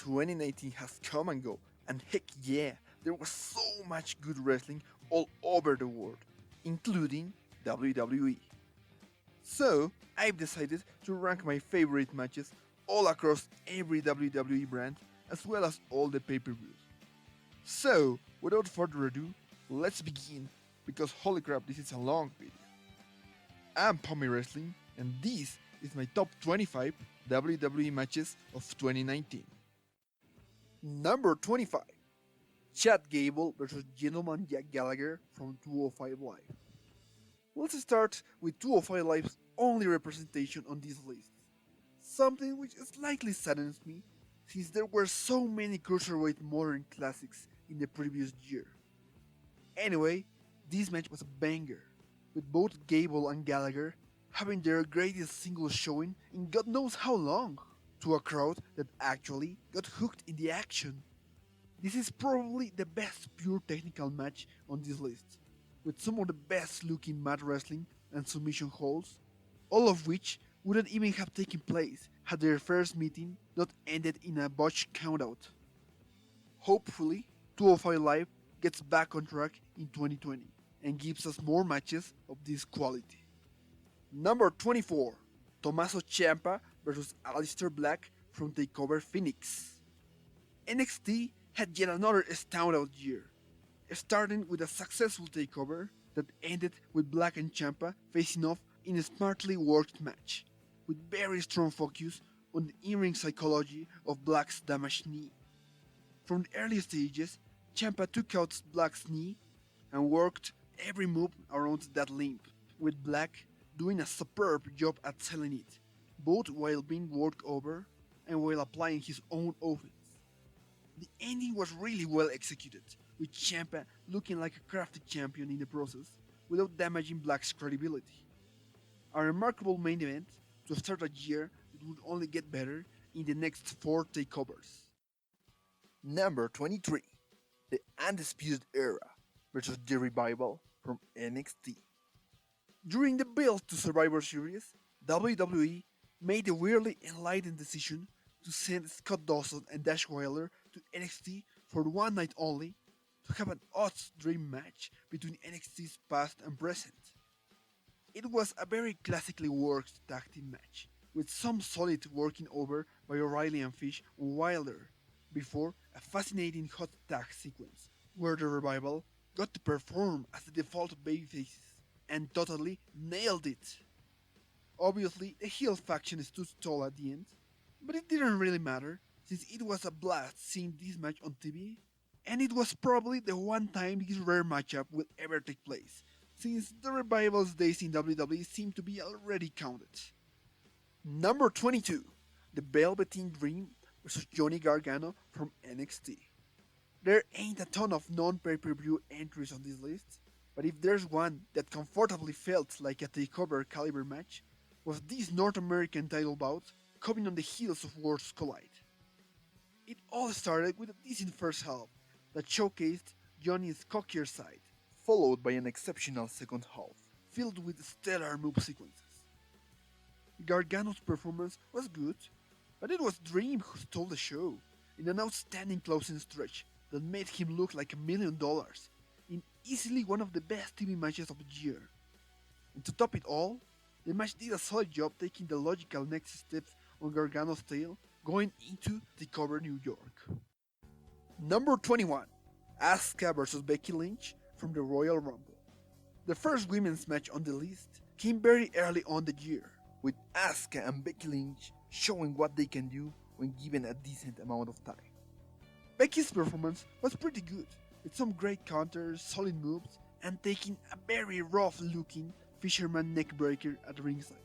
2019 has come and go, and heck yeah, there was so much good wrestling all over the world, including WWE. So, I've decided to rank my favorite matches all across every WWE brand, as well as all the pay-per-views. So, without further ado, let's begin, because holy crap, this is a long video. I'm Pommy Wrestling, and this is my top 25 WWE matches of 2019. Number 25. Chad Gable vs. Gentleman Jack Gallagher from 205 Live. Let's start with 205 Live's only representation on this list. Something which slightly saddens me, since there were so many cruiserweight modern classics in the previous year. Anyway, this match was a banger, with both Gable and Gallagher having their greatest single showing in God knows how long, to a crowd that actually got hooked in the action. This is probably the best pure technical match on this list, with some of the best looking mat wrestling and submission holds, all of which wouldn't even have taken place had their first meeting not ended in a botched countout. Hopefully, 205 Live gets back on track in 2020 and gives us more matches of this quality. Number 24. Tommaso Ciampa vs. Alistair Black from TakeOver Phoenix. NXT had yet another standout year, starting with a successful takeover that ended with Black and Ciampa facing off in a smartly worked match, with very strong focus on the in-ring psychology of Black's damaged knee. From the early stages, Ciampa took out Black's knee and worked every move around that limp, with Black doing a superb job at selling it, both while being worked over and while applying his own offense. The ending was really well executed, with Ciampa looking like a crafty champion in the process without damaging Black's credibility. A remarkable main event to start a year that would only get better in the next 4 takeovers. Number 23. The Undisputed Era vs. The Revival from NXT. During the build to Survivor Series, WWE made the weirdly enlightened decision to send Scott Dawson and Dash Wilder to NXT for one night only to have an odds dream match between NXT's past and present. It was a very classically worked tag team match, with some solid working over by O'Reilly and Fish on Wilder, before a fascinating hot tag sequence, where the Revival got to perform as the default babyfaces and totally nailed it. Obviously, the heel faction stood tall at the end, but it didn't really matter, since it was a blast seeing this match on TV, and it was probably the one time this rare matchup will ever take place, since the Revival's days in WWE seem to be already counted. Number 22. The Velveteen Dream vs. Johnny Gargano from NXT. There ain't a ton of non-pay-per-view entries on this list, but if there's one that comfortably felt like a takeover caliber match, was this North American title bout coming on the heels of Worlds Collide. It all started with a decent first half that showcased Gianni's cockier side, followed by an exceptional second half, filled with stellar move sequences. Gargano's performance was good, but it was Dream who stole the show, in an outstanding closing stretch that made him look like $1 million, in easily one of the best TV matches of the year. And to top it all, the match did a solid job taking the logical next steps on Gargano's tail going into TakeOver New York. Number 21. Asuka vs. Becky Lynch from the Royal Rumble. The first women's match on the list came very early on the year, with Asuka and Becky Lynch showing what they can do when given a decent amount of time. Becky's performance was pretty good, with some great counters, solid moves, and taking a very rough-looking fisherman neckbreaker at ringside.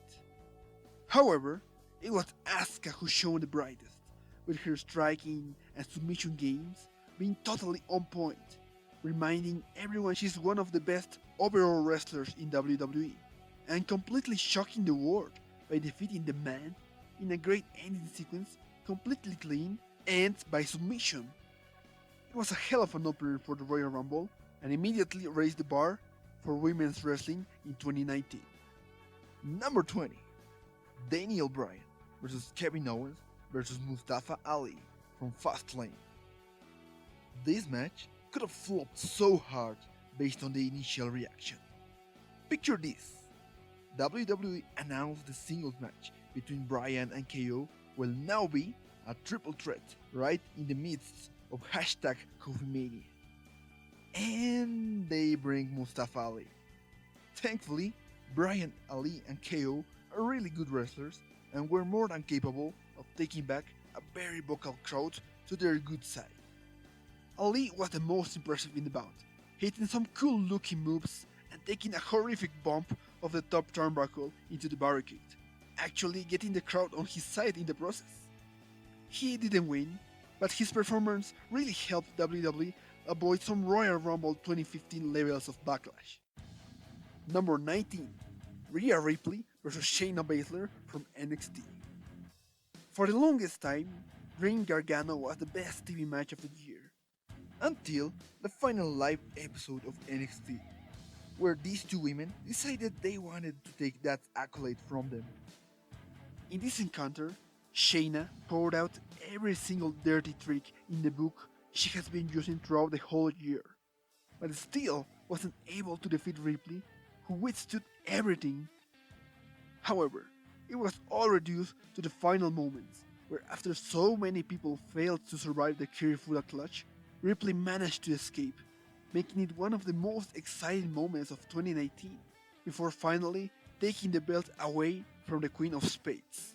However, it was Asuka who shone the brightest, with her striking and submission games being totally on point, reminding everyone she's one of the best overall wrestlers in WWE, and completely shocking the world by defeating the Man in a great ending sequence, completely clean and by submission. It was a hell of an opener for the Royal Rumble, and immediately raised the bar for women's wrestling in 2019. Number 20. Daniel Bryan vs. Kevin Owens vs. Mustafa Ali from Fastlane. This match could have flopped so hard based on the initial reaction. Picture this: WWE announced the singles match between Bryan and KO will now be a triple threat right in the midst of hashtag CoffeeMania. And they bring Mustafa Ali. Thankfully, Bryan, Ali, and KO are really good wrestlers and were more than capable of taking back a very vocal crowd to their good side. Ali was the most impressive in the bout, hitting some cool looking moves and taking a horrific bump of the top turnbuckle into the barricade, actually getting the crowd on his side in the process. He didn't win, but his performance really helped WWE avoid some Royal Rumble 2015 levels of backlash. Number 19. Rhea Ripley vs Shayna Baszler from NXT. For the longest time, Dream Gargano was the best TV match of the year, until the final live episode of NXT, where these two women decided they wanted to take that accolade from them. In this encounter, Shayna poured out every single dirty trick in the book she has been using throughout the whole year, but still wasn't able to defeat Ripley, who withstood everything. However, it was all reduced to the final moments, where after so many people failed to survive the Kirifuda clutch, Ripley managed to escape, making it one of the most exciting moments of 2019, before finally taking the belt away from the Queen of Spades.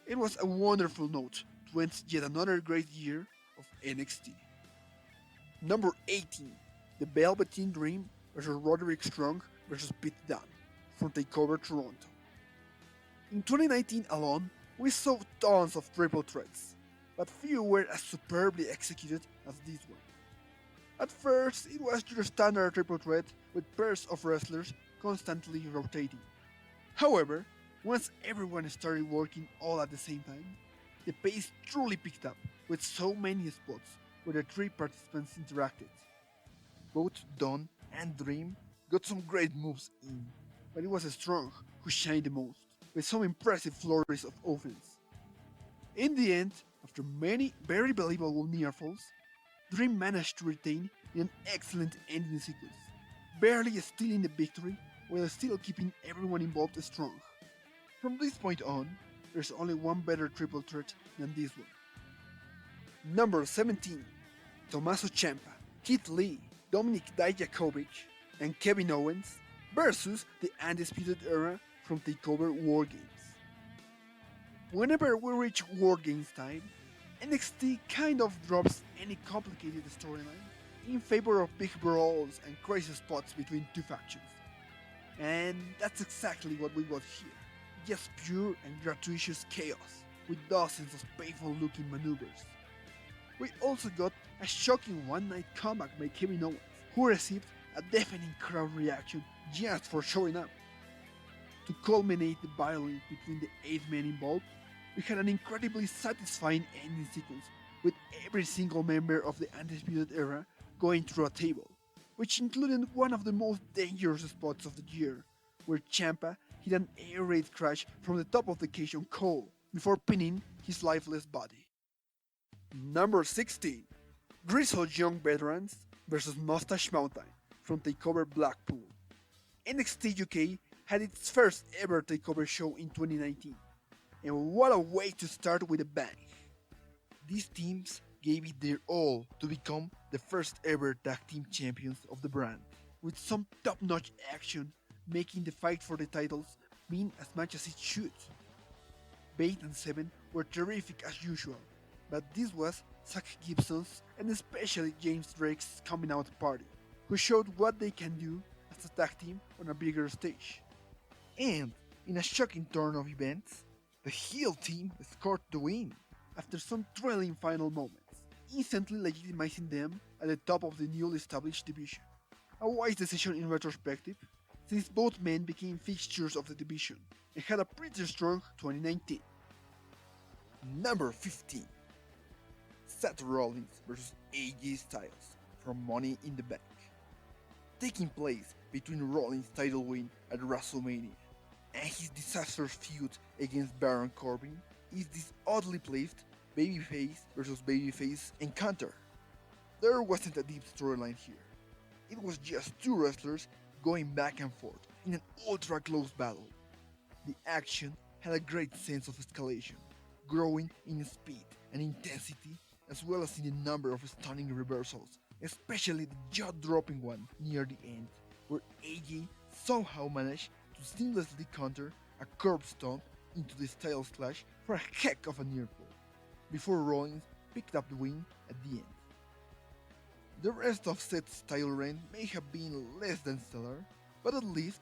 It was a wonderful note to end yet another great year of NXT. Number 18. The Velveteen Dream vs Roderick Strong vs Pete Dunne from TakeOver Toronto. In 2019 alone, we saw tons of triple threats, but few were as superbly executed as this one. At first, it was your standard triple threat with pairs of wrestlers constantly rotating. However, once everyone started working all at the same time, the pace truly picked up, with so many spots where the three participants interacted. Both Dunne and Dream got some great moves in, but it was Strong who shined the most, with some impressive flurries of offense. In the end, after many very believable near falls, Dream managed to retain in an excellent ending sequence, barely stealing the victory while still keeping everyone involved strong. From this point on, there's only one better triple threat than this one. Number 17. Tommaso Ciampa, Keith Lee, Dominic Dijakovic, and Kevin Owens versus the Undisputed Era from TakeOver War Games. Whenever we reach War Games time, NXT kind of drops any complicated storyline in favor of big brawls and crazy spots between two factions. And that's exactly what we got here. Just pure and gratuitous chaos, with dozens of painful looking maneuvers. We also got a shocking one-night comeback by Kevin Owens, who received a deafening crowd reaction just for showing up. To culminate the violence between the 8 men involved, we had an incredibly satisfying ending sequence, with every single member of the Undisputed Era going through a table, which included one of the most dangerous spots of the year, where Ciampa hit an air raid crash from the top of the cage on Cole before pinning his lifeless body. Number 16. Grizzled Young Veterans vs Mustache Mountain from TakeOver Blackpool. NXT UK had its first ever TakeOver show in 2019, and what a way to start with a bang. These teams gave it their all to become the first ever tag team champions of the brand, with some top-notch action making the fight for the titles mean as much as it should. Bate and Seven were terrific as usual, but this was Zach Gibson's and especially James Drake's coming out party, who showed what they can do as a tag team on a bigger stage. And, in a shocking turn of events, the heel team scored the win after some thrilling final moments, instantly legitimizing them at the top of the newly established division. A wise decision in retrospective, since both men became fixtures of the division and had a pretty strong 2019. Number 15. Seth Rollins vs AJ Styles from Money in the Bank. Taking place between Rollins' title win at WrestleMania and his disastrous feud against Baron Corbin is this oddly placed babyface versus babyface encounter. There wasn't a deep storyline here. It was just two wrestlers going back and forth in an ultra close battle. The action had a great sense of escalation, growing in speed and intensity, as well as in the number of stunning reversals, especially the jaw-dropping one near the end, where AJ somehow managed to seamlessly counter a curb stomp into the Styles Clash for a heck of a near fall, before Rollins picked up the win at the end. The rest of Seth's title reign may have been less than stellar, but at least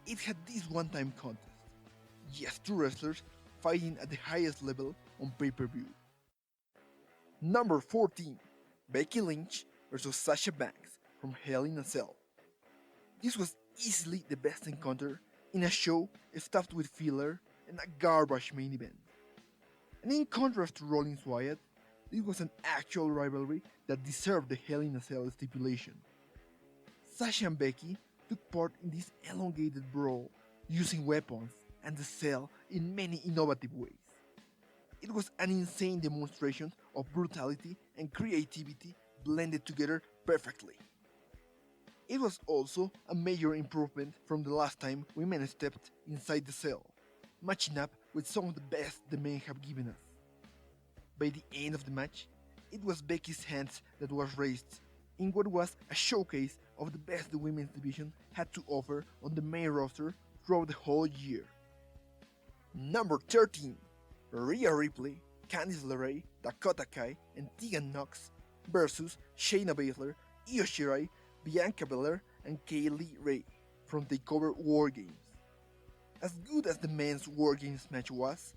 it had this one-time contest. Yes, two wrestlers fighting at the highest level on pay-per-view. Number 14, Becky Lynch versus Sasha Banks from Hell in a Cell. This was easily the best encounter in a show stuffed with filler and a garbage main event. And in contrast to Rollins Wyatt, this was an actual rivalry that deserved the Hell in a Cell stipulation. Sasha and Becky took part in this elongated brawl, using weapons and the cell in many innovative ways. It was an insane demonstration of brutality and creativity blended together perfectly. It was also a major improvement from the last time women stepped inside the cell, matching up with some of the best the men have given us. By the end of the match, it was Becky's hands that was raised in what was a showcase of the best the women's division had to offer on the main roster throughout the whole year. Number 13, Rhea Ripley, Candice LeRae, Dakota Kai, and Tegan Knox versus Shayna Baszler, Io Shirai, Bianca Belair, and Kaylee Ray from TakeOver War Games. As good as the men's War Games match was,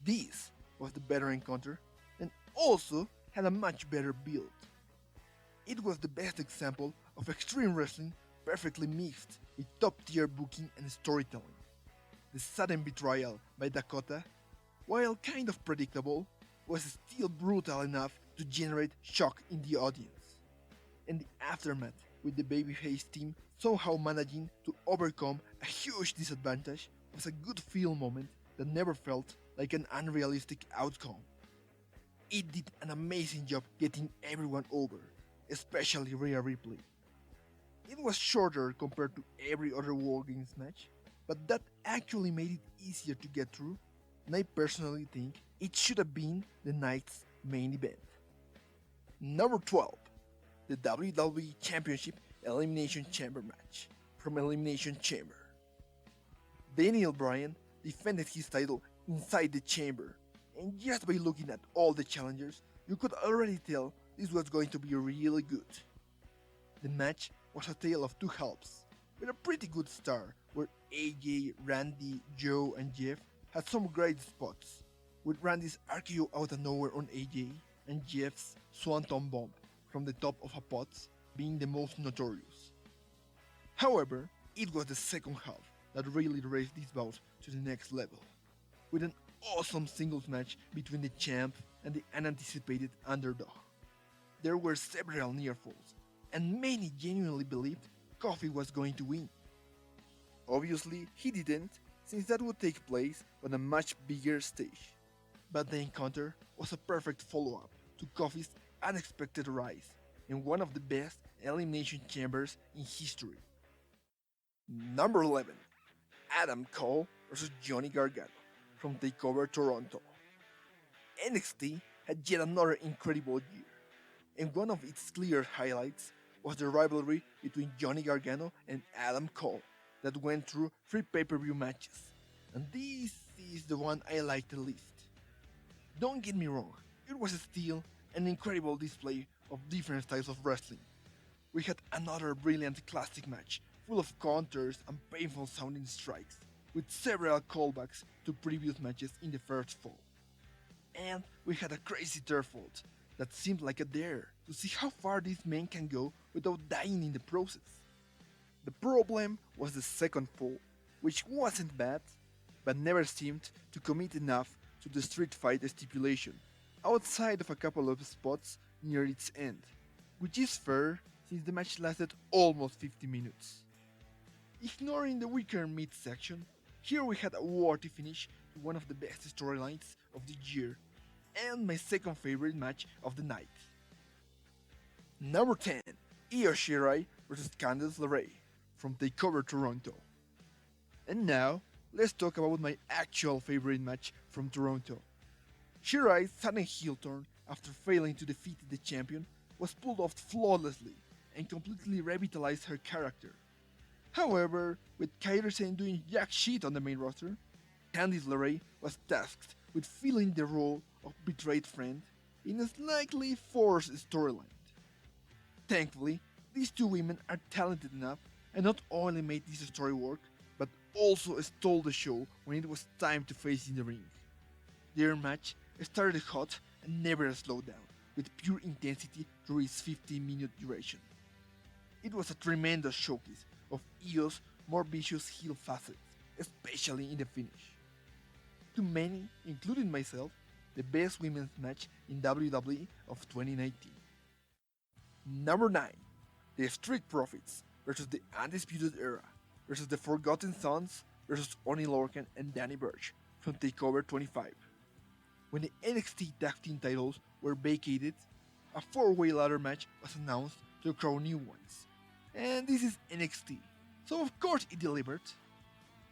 this was the better encounter and also had a much better build. It was the best example of extreme wrestling perfectly mixed with top-tier booking and storytelling. The sudden betrayal by Dakota, while kind of predictable, was still brutal enough to generate shock in the audience. And the aftermath, with the babyface team somehow managing to overcome a huge disadvantage, was a good feel moment that never felt like an unrealistic outcome. It did an amazing job getting everyone over, especially Rhea Ripley. It was shorter compared to every other War Games match, but that actually made it easier to get through, and I personally think it should have been the night's main event. Number 12, the WWE Championship Elimination Chamber match from Elimination Chamber. Daniel Bryan defended his title inside the chamber, and just by looking at all the challengers, you could already tell this was going to be really good. The match was a tale of two halves, with a pretty good start where AJ, Randy, Joe, and Jeff had some great spots, with Randy's RKO out of nowhere on AJ and Jeff's Swanton Bomb from the top of a pot being the most notorious. However, it was the second half that really raised this bout to the next level, with an awesome singles match between the champ and the unanticipated underdog. There were several near falls, and many genuinely believed Kofi was going to win. Obviously, he didn't, since that would take place on a much bigger stage. But the encounter was a perfect follow-up to Kofi's unexpected rise in one of the best elimination chambers in history. Number 11, Adam Cole vs Johnny Gargano from TakeOver Toronto. NXT had yet another incredible year, and one of its clear highlights was the rivalry between Johnny Gargano and Adam Cole that went through 3 pay-per-view matches, and this is the one I like the least. Don't get me wrong, it was still an incredible display of different styles of wrestling. We had another brilliant classic match full of counters and painful sounding strikes, with several callbacks to previous matches in the first fall. And we had a crazy third fall that seemed like a dare to see how far these men can go without dying in the process. The problem was the second fall, which wasn't bad, but never seemed to commit enough to the street fight stipulation, outside of a couple of spots near its end, which is fair since the match lasted almost 50 minutes. Ignoring the weaker midsection, here we had a worthy finish to one of the best storylines of the year, and my second favorite match of the night. Number 10, Io Shirai vs Candice LeRae from TakeOver Toronto. And now, let's talk about my actual favorite match from Toronto. Shirai's sudden heel turn after failing to defeat the champion was pulled off flawlessly and completely revitalized her character. However, with Kairi Sane doing jack shit on the main roster, Candice LeRae was tasked with filling the role of betrayed friend in a slightly forced storyline. Thankfully, these two women are talented enough and not only made this story work, but also stole the show when it was time to face in the ring. Their match started hot and never slowed down, with pure intensity through its 15-minute duration. It was a tremendous showcase of Io's more vicious heel facets, especially in the finish. To many, including myself, the best women's match in WWE of 2019. Number 9. The Street Profits versus the Undisputed Era versus the Forgotten Sons versus Oni Lorcan and Danny Burch from TakeOver 25. When the NXT Tag Team titles were vacated, a 4-way ladder match was announced to crown new ones. And this is NXT, so of course it delivered.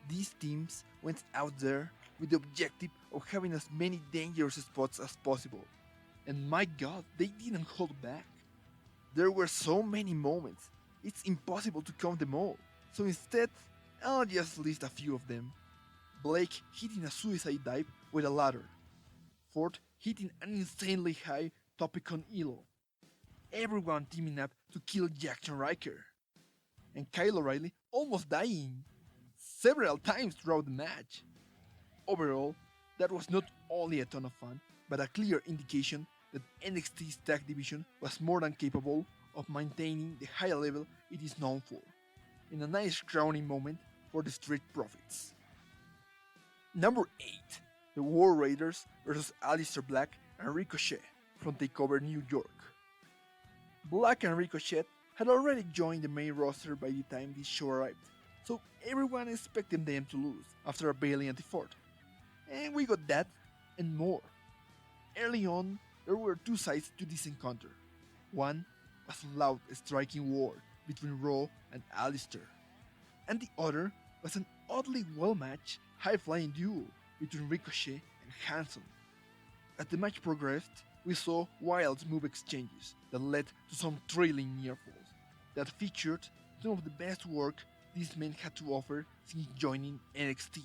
These teams went out there with the objective of having as many dangerous spots as possible. And my god, they didn't hold back. There were so many moments, it's impossible to count them all. So instead, I'll just list a few of them. Blake hitting a suicide dive with a ladder. Ford hitting an insanely high topic on Elo. Everyone teaming up to kill Jackson Riker. And Kyle O'Reilly almost dying several times throughout the match. Overall, that was not only a ton of fun, but a clear indication that NXT's tag division was more than capable of maintaining the high level it is known for, in a nice crowning moment for the Street Profits. Number 8. The War Raiders vs Alistair Black and Ricochet from TakeOver New York. Black and Ricochet had already joined the main roster by the time this show arrived, so everyone expected them to lose after a valiant effort. And we got that and more. Early on, there were two sides to this encounter. One was a loud striking war between Raw and Alistair, and the other was an oddly well-matched high-flying duel between Ricochet and Hanson. As the match progressed, we saw wild move exchanges that led to some thrilling near falls that featured some of the best work these men had to offer since joining NXT.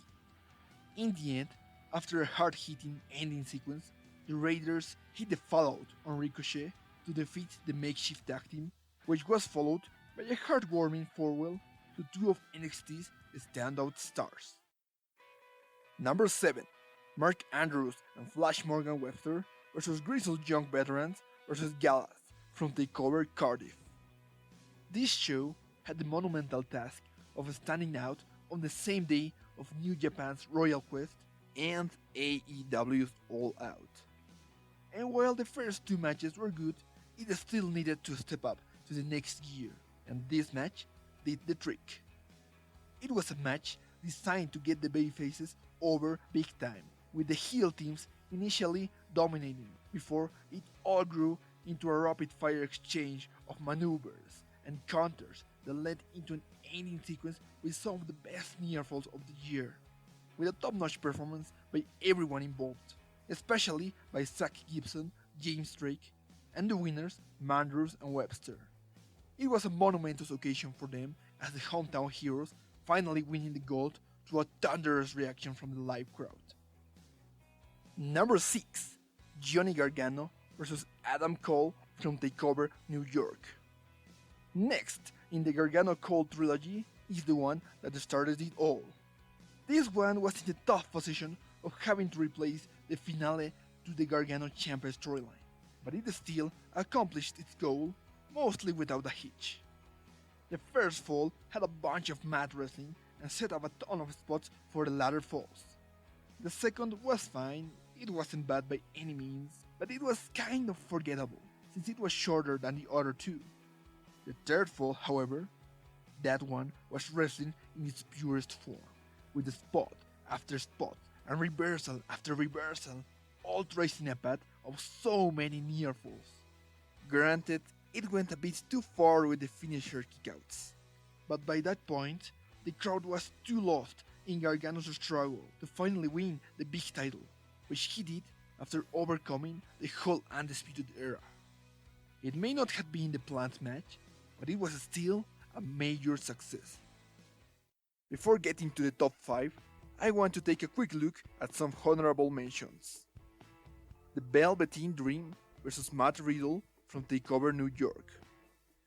In the end, after a hard-hitting ending sequence, the Raiders hit the fallout on Ricochet to defeat the makeshift tag team, which was followed by a heartwarming farewell to two of NXT's standout stars. Number 7. Mark Andrews and Flash Morgan Webster vs Grizzled Young Veterans vs Gallagher from TakeOver Cardiff. This show had the monumental task of standing out on the same day of New Japan's Royal Quest and AEW's All Out. And while the first two matches were good, it still needed to step up to the next gear, and this match did the trick. It was a match designed to get the babyfaces over big time, with the heel teams initially dominating before it all grew into a rapid-fire exchange of maneuvers and counters that led into an ending sequence with some of the best near falls of the year, with a top-notch performance by everyone involved, especially by Zach Gibson, James Drake, and the winners Mandrews and Webster. It was a monumentous occasion for them as the hometown heroes finally winning the gold through a thunderous reaction from the live crowd. Number 6. Johnny Gargano vs Adam Cole from TakeOver New York. Next in the Gargano Cole trilogy is the one that started it all. This one was in the tough position of having to replace the finale to the Gargano Ciampa storyline, but it still accomplished its goal, mostly without a hitch. The first fall had a bunch of mat wrestling and set up a ton of spots for the ladder falls. The second was fine, it wasn't bad by any means, but it was kind of forgettable, since it was shorter than the other two. The third fall, however, that one was wrestling in its purest form, with spot after spot and reversal after reversal, all tracing a path of so many near falls. Granted, it went a bit too far with the finisher kickouts, but by that point, the crowd was too lost in Gargano's struggle to finally win the big title, which he did after overcoming the whole Undisputed era. It may not have been the planned match, but it was still a major success. Before getting to the top 5, I want to take a quick look at some honorable mentions. The Velveteen Dream vs Matt Riddle from TakeOver New York.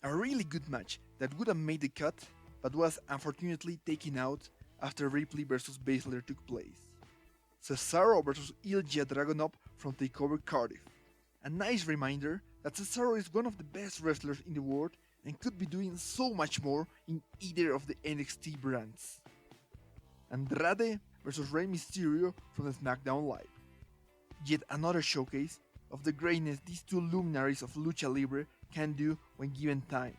A really good match that would have made the cut, but was unfortunately taken out after Ripley vs Baszler took place. Cesaro vs Ilja Dragunov from TakeOver Cardiff. A nice reminder that Cesaro is one of the best wrestlers in the world and could be doing so much more in either of the NXT brands. Andrade vs Rey Mysterio from the SmackDown Live. Yet another showcase of the greatness these two luminaries of Lucha Libre can do when given time.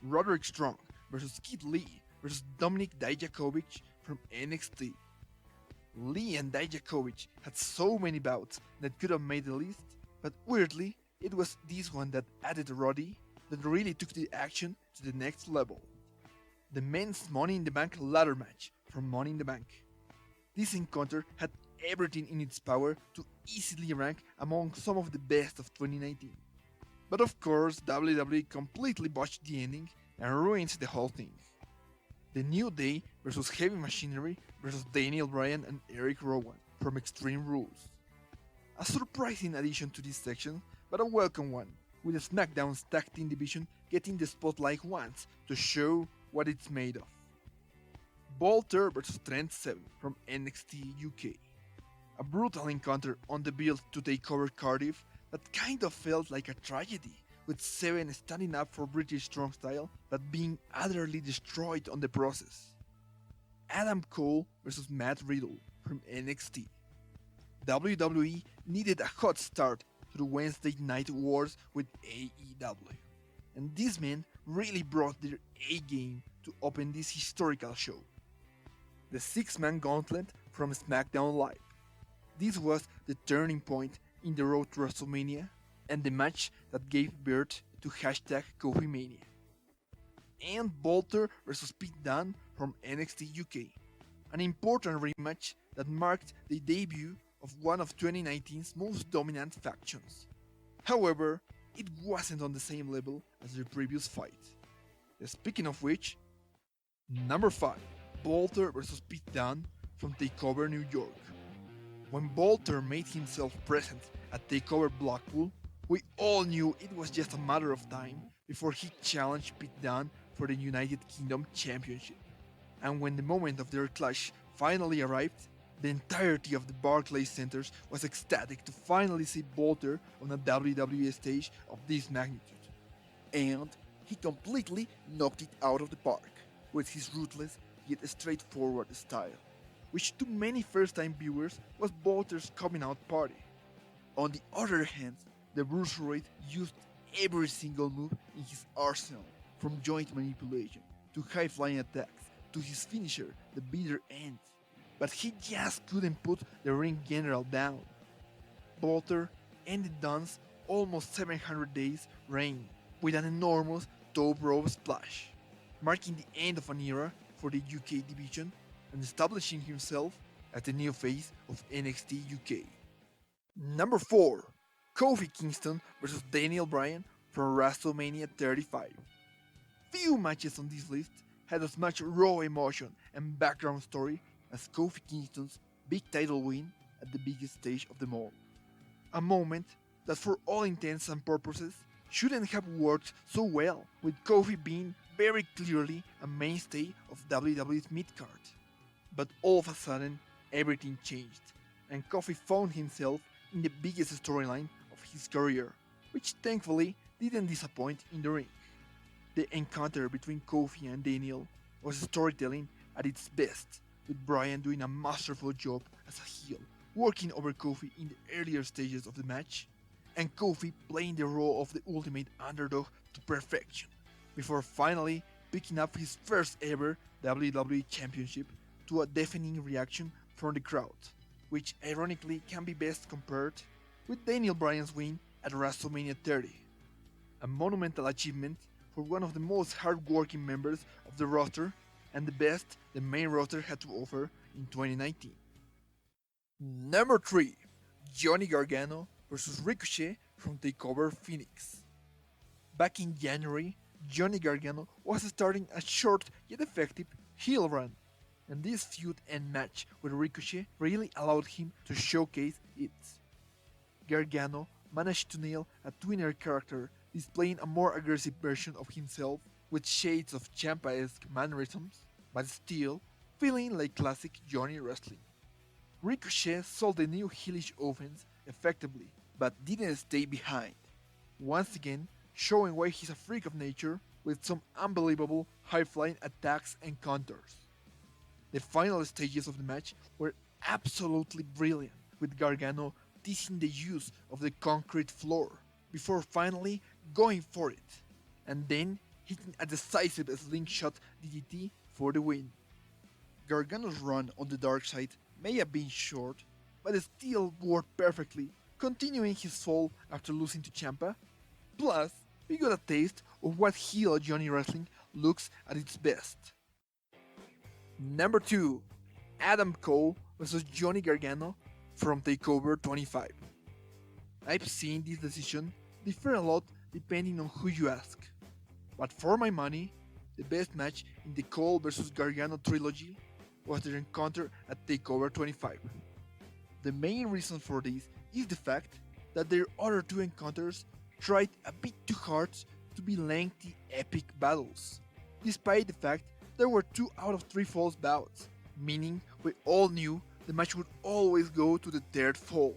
Roderick Strong vs Kid Lee vs Dominik Dijakovic from NXT. Lee and Dijakovic had so many bouts that could have made the list, but weirdly, it was this one that added Roddy that really took the action to the next level. The men's Money in the Bank ladder match from Money in the Bank. This encounter had everything in its power to easily rank among some of the best of 2019. But of course, WWE completely botched the ending and ruined the whole thing. The New Day vs Heavy Machinery vs Daniel Bryan and Eric Rowan from Extreme Rules. A surprising addition to this section, but a welcome one, with the SmackDown's tag team division getting the spotlight once to show what it's made of. Bolter vs Trent Seven from NXT UK. A brutal encounter on the build to take over Cardiff that kind of felt like a tragedy, with Seven standing up for British strong style but being utterly destroyed on the process. Adam Cole vs Matt Riddle from NXT. WWE needed a hot start to the Wednesday Night Wars with AEW, and these men really brought their A-game to open this historical show. The six-man gauntlet from SmackDown Live. This was the turning point in the road to WrestleMania and the match that gave birth to #CoffeeMania. And Bolter vs Pete Dunne from NXT UK, an important rematch that marked the debut of one of 2019's most dominant factions. However, it wasn't on the same level as their previous fight. Speaking of which, number 5, Bolter vs Pete Dunne from TakeOver New York. When Bolter made himself present at TakeOver Blackpool, we all knew it was just a matter of time before he challenged Pete Dunne for the United Kingdom Championship. And when the moment of their clash finally arrived, the entirety of the Barclays Centers was ecstatic to finally see Bolter on a WWE stage of this magnitude. And he completely knocked it out of the park with his ruthless yet straightforward style, which to many first-time viewers was Bolter's coming out party. On the other hand, the Bruiserweight used every single move in his arsenal, from joint manipulation to high-flying attacks to his finisher, the bitter end. But he just couldn't put the ring general down. Bolter ended Dunne's almost 700 days reign with an enormous top rope splash, marking the end of an era for the UK division and establishing himself as the new face of NXT UK. Number 4, Kofi Kingston vs Daniel Bryan from WrestleMania 35. Few matches on this list had as much raw emotion and background story as Kofi Kingston's big title win at the biggest stage of them all. A moment that for all intents and purposes shouldn't have worked so well, with Kofi being very clearly a mainstay of WWE's mid-card. But all of a sudden, everything changed, and Kofi found himself in the biggest storyline of his career, which thankfully didn't disappoint in the ring. The encounter between Kofi and Daniel was storytelling at its best, with Bryan doing a masterful job as a heel, working over Kofi in the earlier stages of the match, and Kofi playing the role of the ultimate underdog to perfection, before finally picking up his first ever WWE Championship to a deafening reaction from the crowd, which ironically can be best compared with Daniel Bryan's win at WrestleMania 30. A monumental achievement for one of the most hard-working members of the roster and the best the main roster had to offer in 2019. Number 3. Johnny Gargano vs Ricochet from TakeOver Phoenix. Back in January, Johnny Gargano was starting a short yet effective heel run, and this feud and match with Ricochet really allowed him to showcase it. Gargano managed to nail a twinner character, displaying a more aggressive version of himself with shades of Ciampa-esque mannerisms, but still feeling like classic Johnny wrestling. Ricochet sold the new heelish offense effectively, but didn't stay behind, once again showing why he's a freak of nature with some unbelievable high-flying attacks and counters. The final stages of the match were absolutely brilliant, with Gargano teasing the use of the concrete floor before finally going for it, and then hitting a decisive slingshot DDT for the win. Gargano's run on the dark side may have been short, but it still worked perfectly, continuing his fall after losing to Ciampa. Plus, we got a taste of what heel Johnny wrestling looks at its best. Number 2. Adam Cole vs Johnny Gargano from TakeOver 25. I've seen this decision differ a lot depending on who you ask, but for my money, the best match in the Cole vs Gargano trilogy was their encounter at TakeOver 25. The main reason for this is the fact that their other two encounters tried a bit too hard to be lengthy epic battles, despite the fact there were 2 out of 3 falls bouts, meaning we all knew the match would always go to the third fall.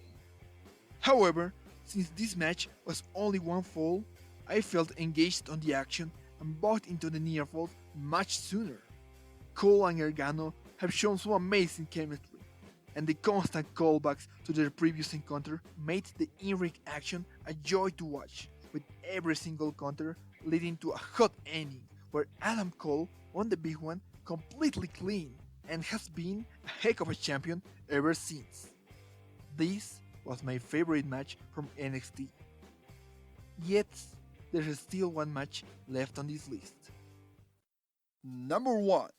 However, since this match was only 1 fall, I felt engaged on the action and bought into the near falls much sooner. Cole and Gargano have shown some amazing chemistry, and the constant callbacks to their previous encounter made the in-ring action a joy to watch, with every single counter leading to a hot ending where Adam Cole won the big one completely clean and has been a heck of a champion ever since. This was my favorite match from NXT. Yet, there is still one match left on this list. Number 1.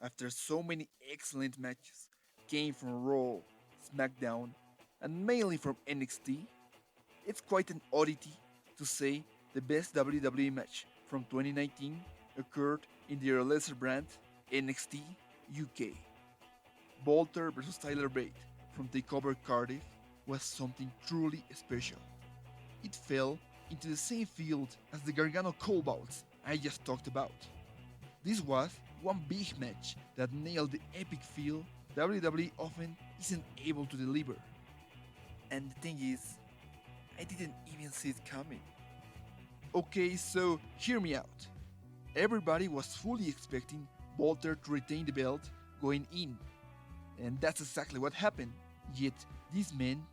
After so many excellent matches came from Raw, SmackDown, and mainly from NXT, it's quite an oddity to say the best WWE match from 2019 occurred in their lesser brand, NXT UK. Bolter vs Tyler Bate from TakeOver Cardiff was something truly special. It fell into the same field as the Gargano Cole bouts I just talked about. This was one big match that nailed the epic feel WWE often isn't able to deliver. And the thing is, I didn't even see it coming. Okay, so hear me out. Everybody was fully expecting Bolter to retain the belt going in, and that's exactly what happened. Yet, this man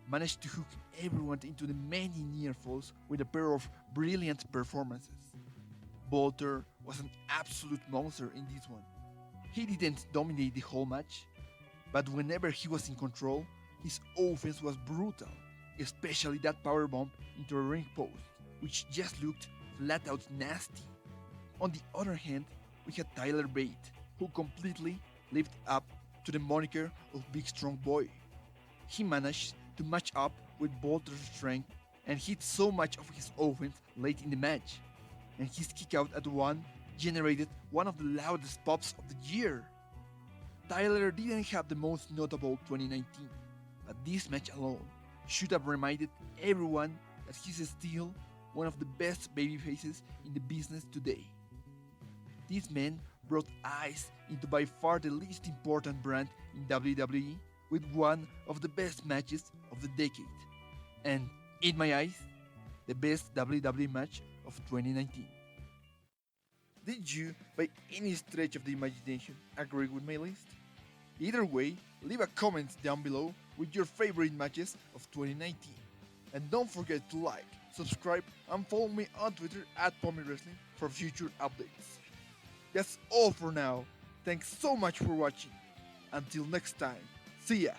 managed to hook everyone into the many near falls with a pair of brilliant performances. Bolter was an absolute monster in this one. He didn't dominate the whole match, but whenever he was in control, his offense was brutal, especially that powerbomb into a ring post, which just looked flat out nasty. On the other hand, we had Tyler Bate, who completely lived up to the moniker of Big Strong Boy. He managed to match up with Bolter's strength and hit so much of his offense late in the match, and his kick-out at 1 generated one of the loudest pops of the year. Tyler didn't have the most notable 2019, but this match alone should have reminded everyone that he's still one of the best babyfaces in the business today. This man brought eyes into by far the least important brand in WWE with one of the best matches of the decade, and, in my eyes, the best WWE match of 2019. Did you, by any stretch of the imagination, agree with my list? Either way, leave a comment down below with your favorite matches of 2019. And don't forget to like, subscribe, and follow me on Twitter at PommyWrestling for future updates. That's all for now. Thanks so much for watching. Until next time, see ya!